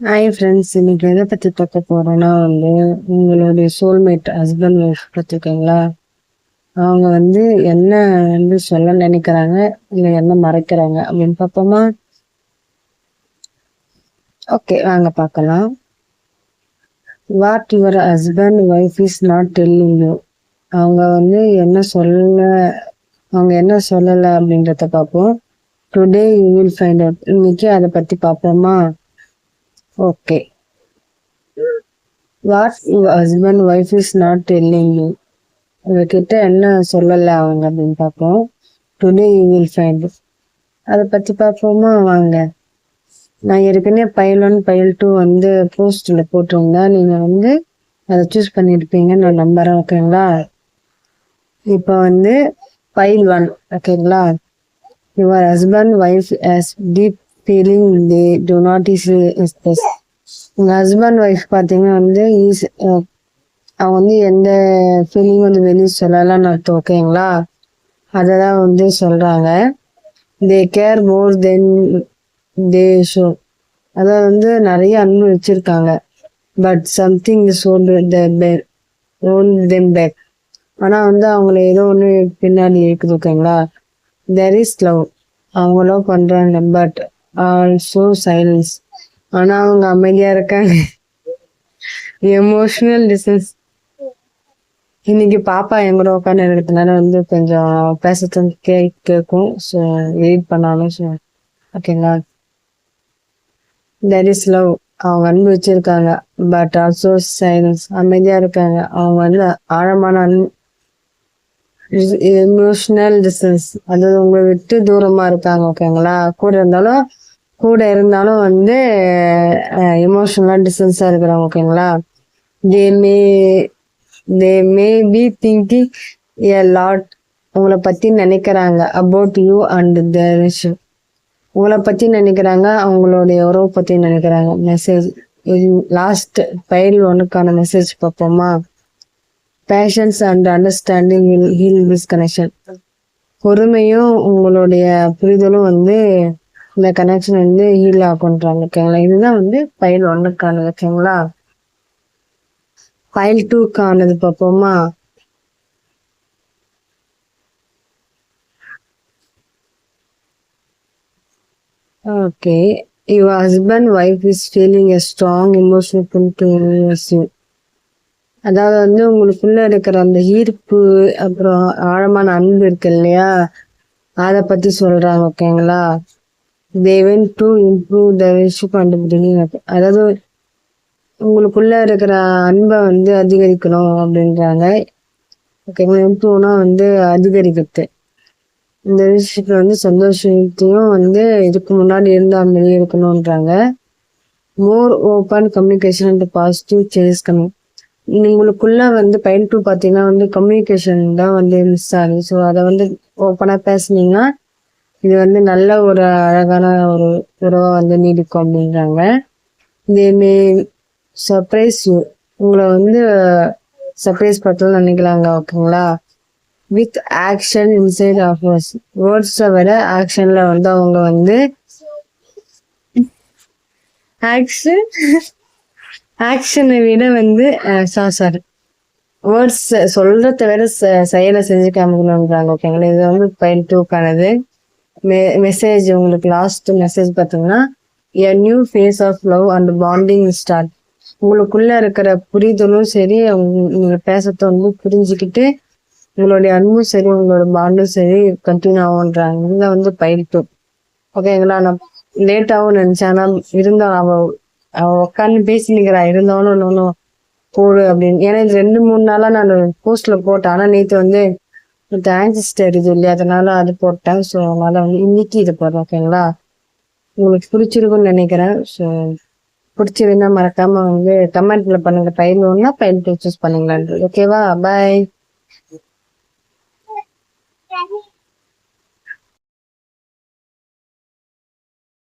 Hi friends, இன்னைக்கு எதை பற்றி பார்க்க போகிறோன்னா உங்களுடைய சோல்மேட் ஹஸ்பண்ட் ஒய்ஃப் பார்த்துருக்கீங்களா? அவங்க என்ன சொல்ல நினைக்கிறாங்க, இல்லை என்ன மறைக்கிறாங்க அப்படின்னு பார்ப்போமா? ஓகே, வாங்க பார்க்கலாம். What your husband wife is not telling you. அவங்க என்ன சொல்லலை அப்படின்றத பார்ப்போம். Today you will find out. இன்னைக்கு அதை பற்றி பார்ப்போமா? Okay. What your husband wife is not telling you. உங்ககிட்ட என்ன சொல்லலை அவங்க அப்படின்னு பார்ப்போம். Today you will find. அதை பற்றி பார்ப்போமா? வாங்க. நான் ஏற்கனவே பைல் 1 பைல் 2 போஸ்டில் போட்டிருந்தா நீங்கள் அதை சூஸ் பண்ணியிருப்பீங்க நான் நம்புறேன். ஓகேங்களா? இப்போ பைல் 1 ஓகேங்களா. Your husband wife has deep feeling they to not express. உங்கள் ஹஸ்பண்ட் ஒய்ஃப் பார்த்தீங்கன்னா அவங்க எந்த ஃபீலிங் வெளியே சொல்லலாம்னு அர்த்தம். ஓகேங்களா? அதை தான் சொல்கிறாங்க. They care more than they show. அதை நிறைய அன்பு வச்சுருக்காங்க. But something is hold them back. ஆனால் அவங்கள ஏதோ ஒன்று பின்னாடி இருக்குது. ஓகேங்களா? There is love. அவங்க லவ் பண்ணுறாங்க, பட் ஆல்சோ சைலன்ஸ். ஆனால் அவங்க அமைதியாக இருக்காங்க. Emotional distance. இன்னைக்கு பாப்பா எங்கூட உட்காந்து இருக்கிறதுனால கொஞ்சம் பேசுறது கேட்கும். ஸோ எடிட் பண்ணாலும் ஸோ ஓகேங்களா. There is love. அவங்க அன்பு வச்சிருக்காங்க, பட் ஆல்சோ சைலன்ஸ். அமைதியாக இருக்காங்க. அவங்க ஆழமான எமோஷனல் டிஸ்டன்ஸ், அதாவது உங்களை விட்டு தூரமா இருக்காங்க. ஓகேங்களா? கூட இருந்தாலும் எமோஷனலா டிஸ்டன்ஸா இருக்கிறாங்க. ஓகேங்களா? They may be thinking a lot. உங்களை பத்தி நினைக்கிறாங்க. About you and their issue. உங்களை பத்தி நினைக்கிறாங்க, அவங்களுடைய உறவு பத்தி நினைக்கிறாங்க. மெசேஜ் லாஸ்ட் பைல் 1க்கான மெசேஜ் பார்ப்போமா? Patience and understanding will heal this connection. பொறுமையும் உங்களுடைய புரிதலும் இந்த கனெக்ஷன் ஹீல் ஆகுன்றாங்க. ஓகேங்களா? இதுதான் பைல் 1க்கானது. ஓகேங்களா? பைல் 2க்கானது பார்ப்போமா? Okay. Your husband wife is feeling a strong emotional pull towards you. அதாவது உங்களுக்குள்ள இருக்கிற அந்த ஈர்ப்பு, அப்புறம் ஆழமான அன்பு இருக்கு இல்லையா, அதை பத்தி சொல்றாங்க. ஓகேங்களா? they went to improve the relationship and bringing up. அதாவது உங்களுக்குள்ள இருக்கிற அன்பை அதிகரிக்கணும் அப்படின்றாங்க. ஓகேங்களா? இம்ப்ரூவ்னா அதிகரிக்கிறது. இந்த ரிலேஷன்ஷிப்ல சந்தோஷத்தையும் இதுக்கு முன்னாடி இருந்த மாதிரியே இருக்கணும்ன்றாங்க. More open communication and positive changes coming. உங்களுக்குள்ள பைல் 2 பார்த்தீங்கன்னா கம்யூனிகேஷன் தான் மிஸ் ஆகுது. ஸோ அதை ஓப்பனாக பேசுனீங்கன்னா இது நல்ல ஒரு அழகான ஒரு உறவை நீடிக்கும் அப்படின்றாங்க. தே மே சர்ப்ரைஸ் யூ. உங்களை சர்ப்ரைஸ் பண்ணலாம் நினைக்கலாங்க. ஓகேங்களா? வித் ஆக்ஷன் இன்சைட் ஆஃப் வேர்ட்ஸை விட ஆக்ஷன்ல அவங்க ஆக்ஷனை விட சாரி வேர்ட்ஸ் சொல்றத விட செயலை செஞ்சு காமிக்கணும்ன்றாங்க. ஓகேங்களா? இது பைல் 2க்கானது மெசேஜ். உங்களுக்கு லாஸ்ட் மெசேஜ் பார்த்தீங்கன்னா a new phase of love and bonding start. உங்களுக்குள்ள இருக்கிற புரிதலும் சரி, உங்களை பேசத்தை புரிஞ்சுக்கிட்டு உங்களுடைய அன்பும் சரி, உங்களோட பாண்டும் சரி கண்டினியூ ஆகுன்றாங்க. இதுதான் பைல் 2. ஓகேங்களா? நான் லேட்டாகவும் நினைச்சேன். ஆனால் இருந்தாலும் அவ உட்காந்து பேசினுக்கிறா, இருந்தாலும் இன்னொன்னும் போடு அப்படின்னு. ஏன்னா இது 2-3 நாளா நான் போஸ்ட்ல போட்டேன். ஆனால் நேற்று ஆன்சிஸ்டர் இது இல்லையா, அதனால அது போட்டேன். ஸோ அதனால இன்னைக்கு இது போடுறேன். ஓகேங்களா? உங்களுக்கு பிடிச்சிருக்குன்னு நினைக்கிறேன். ஸோ பிடிச்சிருந்தா மறக்காம கமெண்ட்ல பண்ணுங்க. பைல் 1னா பைல் 2 சூஸ் பண்ணுங்களான்னு. ஓகேவா? பாய்.